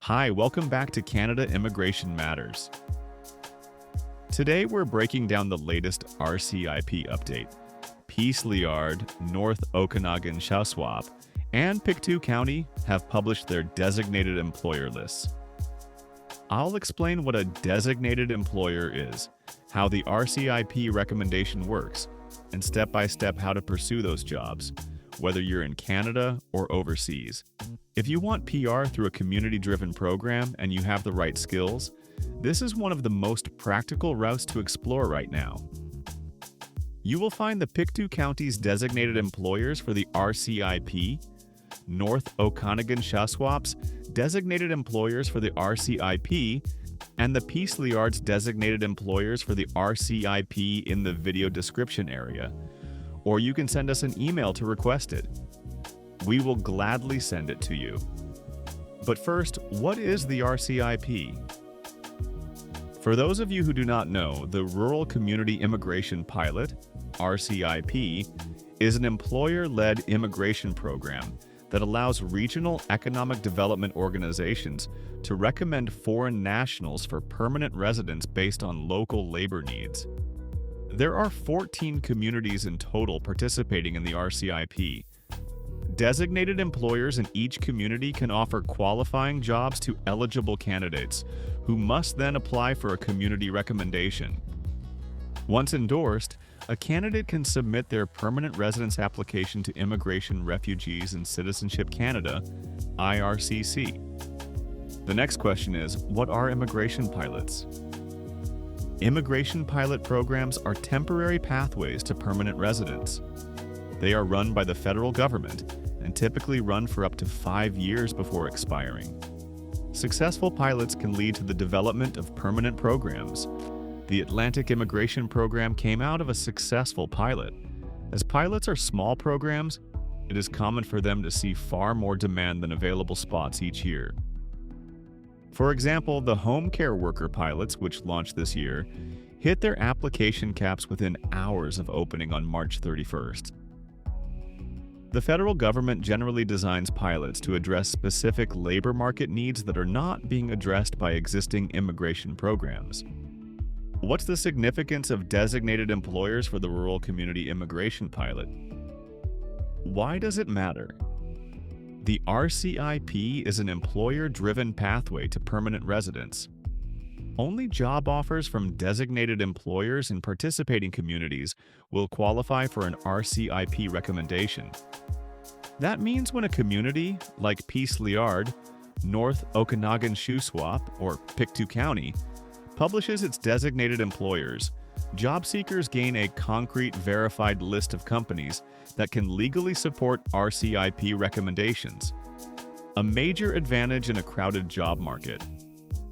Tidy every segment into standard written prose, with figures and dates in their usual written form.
Hi, welcome back to Canada Immigration Matters. Today we're breaking down the latest RCIP update. Peace Liard, North Okanagan-Shuswap, and Pictou County have published their designated employer lists. I'll explain what a designated employer is, how the RCIP recommendation works, and step-by-step how to pursue those jobs, whether you're in Canada or overseas. If you want PR through a community-driven program and you have the right skills, this is one of the most practical routes to explore right now. You will find the Pictou County's designated employers for the RCIP, North Okanagan-Shuswap's designated employers for the RCIP, and the Peace Liard's designated employers for the RCIP in the video description area. Or you can send us an email to request it. We will gladly send it to you. But first, what is the RCIP? For those of you who do not know, the Rural Community Immigration Pilot, RCIP, is an employer-led immigration program that allows regional economic development organizations to recommend foreign nationals for permanent residence based on local labor needs. There are 14 communities in total participating in the RCIP. Designated employers in each community can offer qualifying jobs to eligible candidates, who must then apply for a community recommendation. Once endorsed, a candidate can submit their permanent residence application to Immigration, Refugees, and Citizenship Canada, IRCC. The next question is, what are immigration pilots? Immigration pilot programs are temporary pathways to permanent residence. They are run by the federal government and typically run for up to 5 years before expiring. Successful pilots can lead to the development of permanent programs. The Atlantic Immigration Program came out of a successful pilot. As pilots are small programs, it is common for them to see far more demand than available spots each year. For example, the home care worker pilots, which launched this year, hit their application caps within hours of opening on March 31st. The federal government generally designs pilots to address specific labor market needs that are not being addressed by existing immigration programs. What's the significance of designated employers for the Rural Community Immigration Pilot? Why does it matter? The RCIP is an employer-driven pathway to permanent residence. Only job offers from designated employers in participating communities will qualify for an RCIP recommendation. That means when a community, like Peace Liard, North Okanagan-Shuswap, or Pictou County, publishes its designated employers, job seekers gain a concrete, verified list of companies that can legally support RCIP recommendations. A major advantage in a crowded job market.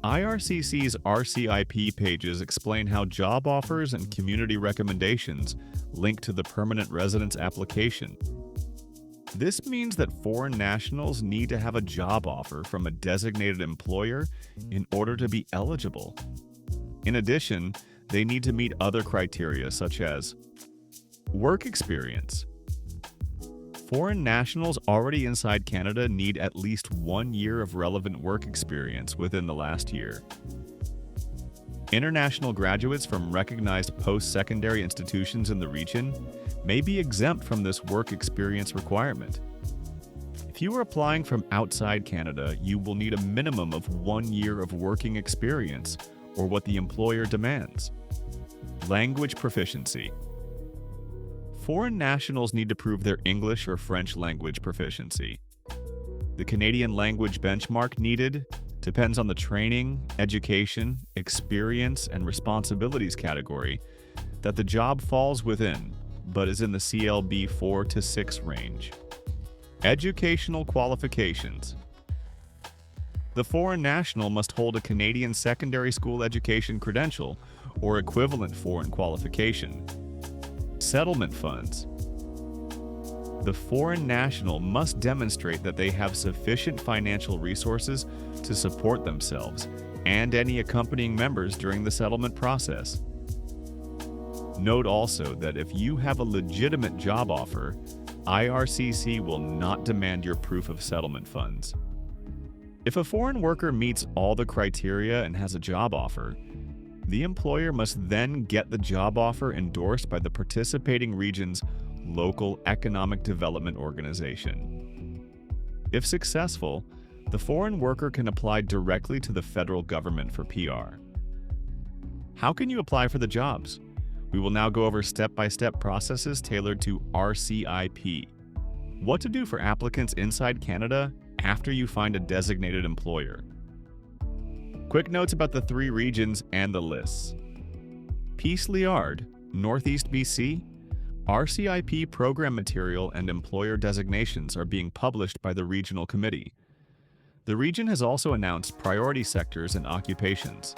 IRCC's RCIP pages explain how job offers and community recommendations link to the permanent residence application. This means that foreign nationals need to have a job offer from a designated employer in order to be eligible. In addition, they need to meet other criteria such as work experience. Foreign nationals already inside Canada need at least 1 year of relevant work experience within the last year. International graduates from recognized post-secondary institutions in the region may be exempt from this work experience requirement. If you are applying from outside Canada, you will need a minimum of 1 year of working experience, or what the employer demands. Language proficiency. Foreign nationals need to prove their English or French language proficiency. The Canadian language benchmark needed depends on the training, education, experience, and responsibilities category that the job falls within, but is in the CLB 4 to 6 range. Educational qualifications. The foreign national must hold a Canadian secondary school education credential or equivalent foreign qualification. Settlement funds. The foreign national must demonstrate that they have sufficient financial resources to support themselves and any accompanying members during the settlement process. Note also that if you have a legitimate job offer, IRCC will not demand your proof of settlement funds. If a foreign worker meets all the criteria and has a job offer, the employer must then get the job offer endorsed by the participating region's local economic development organization. If successful, the foreign worker can apply directly to the federal government for PR. How can you apply for the jobs? We will now go over step-by-step processes tailored to RCIP. What to do for applicants inside Canada after you find a designated employer. Quick notes about the 3 regions and the lists. Peace-Liard, Northeast BC, RCIP program material and employer designations are being published by the Regional Committee. The region has also announced priority sectors and occupations.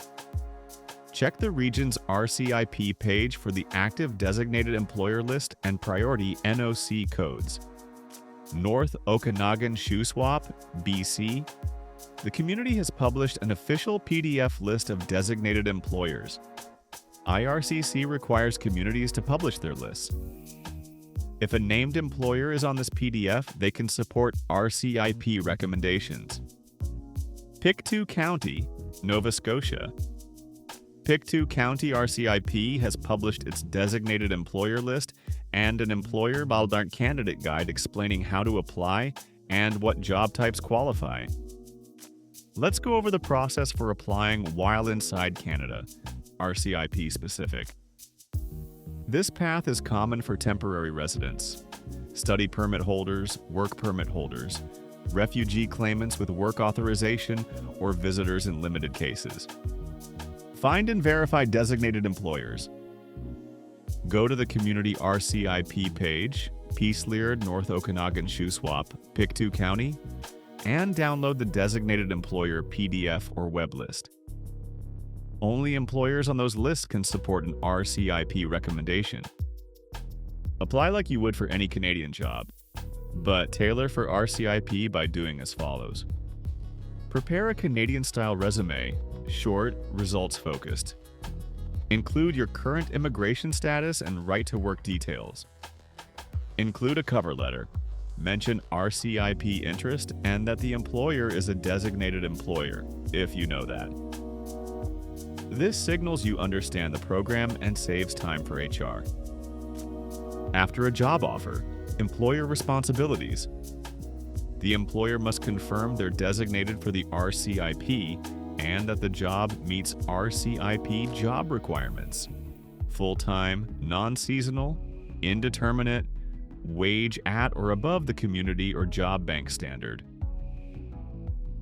Check the region's RCIP page for the active designated employer list and priority NOC codes. North Okanagan-Shuswap, BC. The community has published an official PDF list of designated employers. IRCC requires communities to publish their lists. If a named employer is on this PDF, they can support RCIP recommendations. Pictou County, Nova Scotia. Pictou County RCIP has published its designated employer list and an employer Baldart candidate guide explaining how to apply and what job types qualify. Let's go over the process for applying while inside Canada, RCIP specific. This path is common for temporary residents, study permit holders, work permit holders, refugee claimants with work authorization, or visitors in limited cases. Find and verify designated employers. Go to the Community RCIP page, Peace-Liard, North Okanagan-Shuswap, Pictou County, and download the designated employer PDF or web list. Only employers on those lists can support an RCIP recommendation. Apply like you would for any Canadian job, but tailor for RCIP by doing as follows. Prepare a Canadian-style resume, short, results-focused. Include your current immigration status and right-to-work details. Include a cover letter. Mention RCIP interest and that the employer is a designated employer, if you know that. This signals you understand the program and saves time for HR. After a job offer, employer responsibilities. The employer must confirm they're designated for the RCIP and that the job meets RCIP job requirements. Full-time, non-seasonal, indeterminate, wage at or above the community or job bank standard.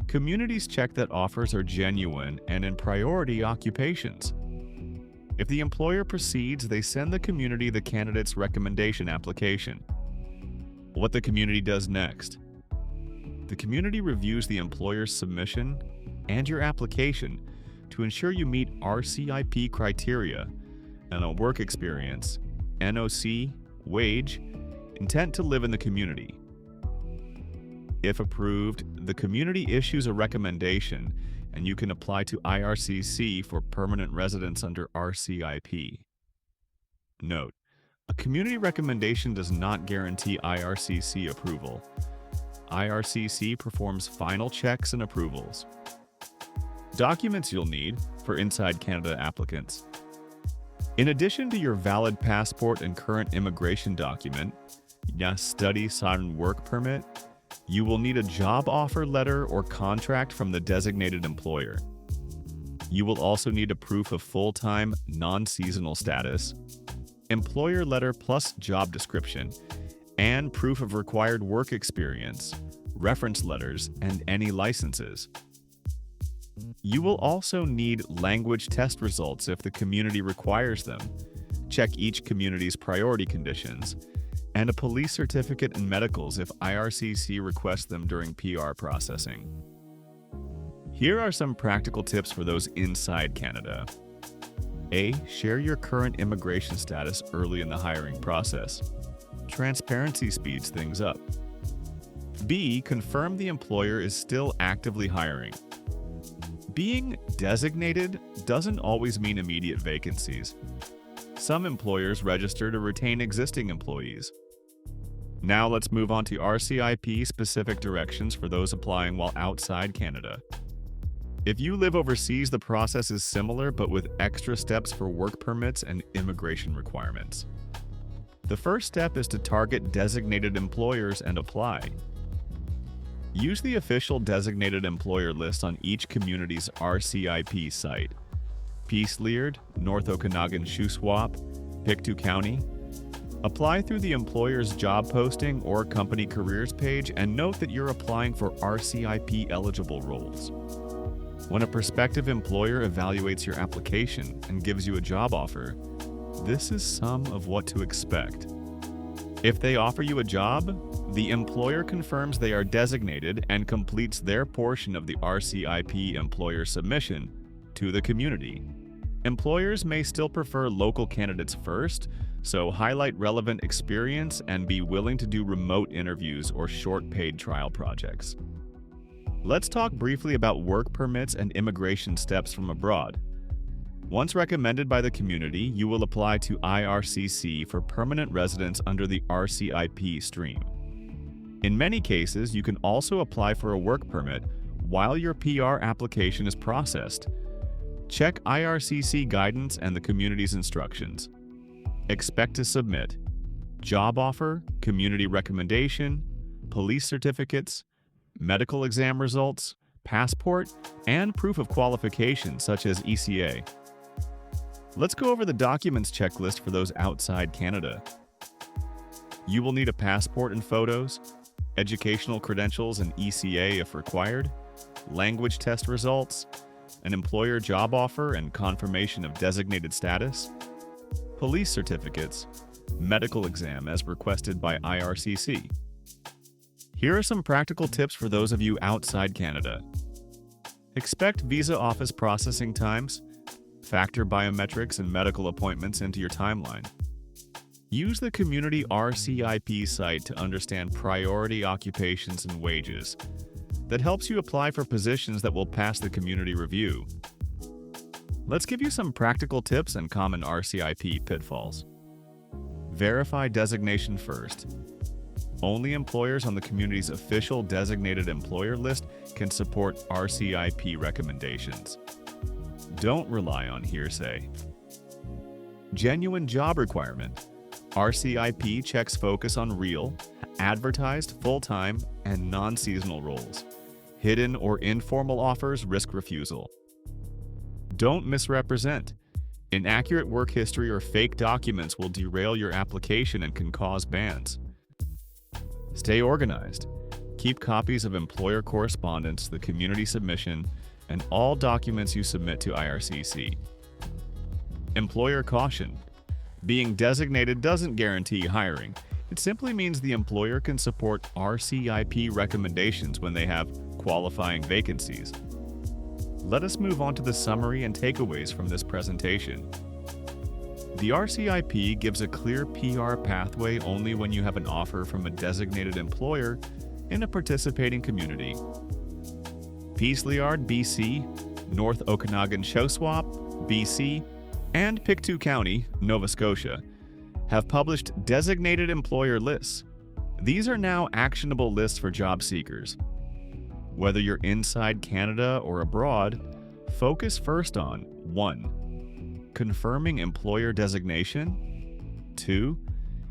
Communities check that offers are genuine and in priority occupations. If the employer proceeds, they send the community the candidate's recommendation application. What the community does next. The community reviews the employer's submission and your application to ensure you meet RCIP criteria and a work experience, NOC, wage, intent to live in the community. If approved, the community issues a recommendation and you can apply to IRCC for permanent residence under RCIP. Note: a community recommendation does not guarantee IRCC approval. IRCC performs final checks and approvals. Documents you'll need for inside Canada applicants. In addition to your valid passport and current immigration document, study sign work permit, you will need a job offer letter or contract from the designated employer. You will also need a proof of full-time, non-seasonal status, employer letter plus job description, and proof of required work experience, reference letters, and any licenses. You will also need language test results if the community requires them. Check each community's priority conditions, and a police certificate and medicals if IRCC requests them during PR processing. Here are some practical tips for those inside Canada. A. Share your current immigration status early in the hiring process. Transparency speeds things up. B. Confirm the employer is still actively hiring. Being designated doesn't always mean immediate vacancies. Some employers register to retain existing employees. Now let's move on to RCIP-specific directions for those applying while outside Canada. If you live overseas, the process is similar but with extra steps for work permits and immigration requirements. The first step is to target designated employers and apply. Use the official designated employer list on each community's RCIP site. Peace Liard, North Okanagan-Shuswap, Pictou County. Apply through the employer's job posting or company careers page and note that you're applying for RCIP-eligible roles. When a prospective employer evaluates your application and gives you a job offer, this is some of what to expect. If they offer you a job, the employer confirms they are designated and completes their portion of the RCIP employer submission to the community. Employers may still prefer local candidates first, so highlight relevant experience and be willing to do remote interviews or short paid trial projects. Let's talk briefly about work permits and immigration steps from abroad. Once recommended by the community, you will apply to IRCC for permanent residence under the RCIP stream. In many cases, you can also apply for a work permit while your PR application is processed. Check IRCC guidance and the community's instructions. Expect to submit job offer, community recommendation, police certificates, medical exam results, passport, and proof of qualification such as ECA. Let's go over the documents checklist for those outside Canada. You will need a passport and photos, educational credentials and ECA if required, language test results, an employer job offer and confirmation of designated status, police certificates, medical exam as requested by IRCC. Here are some practical tips for those of you outside Canada. Expect visa office processing times. Factor biometrics and medical appointments into your timeline. Use the community RCIP site to understand priority occupations and wages. That helps you apply for positions that will pass the community review. Let's give you some practical tips and common RCIP pitfalls. Verify designation first. Only employers on the community's official designated employer list can support RCIP recommendations. Don't rely on hearsay. Genuine job requirement. RCIP checks focus on real, advertised, full-time, and non-seasonal roles. Hidden or informal offers risk refusal. Don't misrepresent. Inaccurate work history or fake documents will derail your application and can cause bans. Stay organized. Keep copies of employer correspondence, the community submission, and all documents you submit to IRCC. Employer caution. Being designated doesn't guarantee hiring. It simply means the employer can support RCIP recommendations when they have qualifying vacancies. Let us move on to the summary and takeaways from this presentation. The RCIP gives a clear PR pathway only when you have an offer from a designated employer in a participating community. Peace Liard, BC, North Okanagan-Shuswap, BC, and Pictou County, Nova Scotia, have published designated employer lists. These are now actionable lists for job seekers. Whether you're inside Canada or abroad, focus first on 1. Confirming employer designation, 2.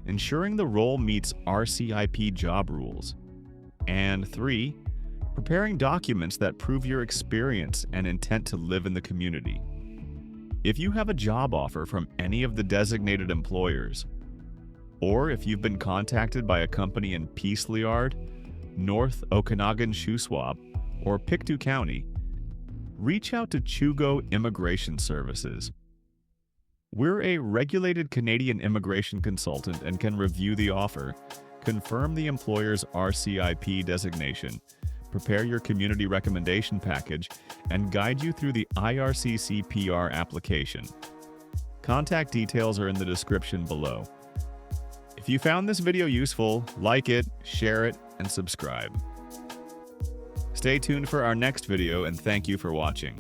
Ensuring the role meets RCIP job rules, and 3. Preparing documents that prove your experience and intent to live in the community. If you have a job offer from any of the designated employers, or if you've been contacted by a company in Peace Liard, North Okanagan-Shuswap, or Pictou County, reach out to Chugo Immigration Services. We're a regulated Canadian immigration consultant and can review the offer, confirm the employer's RCIP designation, prepare your community recommendation package, and guide you through the IRCC PR application. Contact details are in the description below. If you found this video useful, like it, share it, and subscribe. Stay tuned for our next video, and thank you for watching.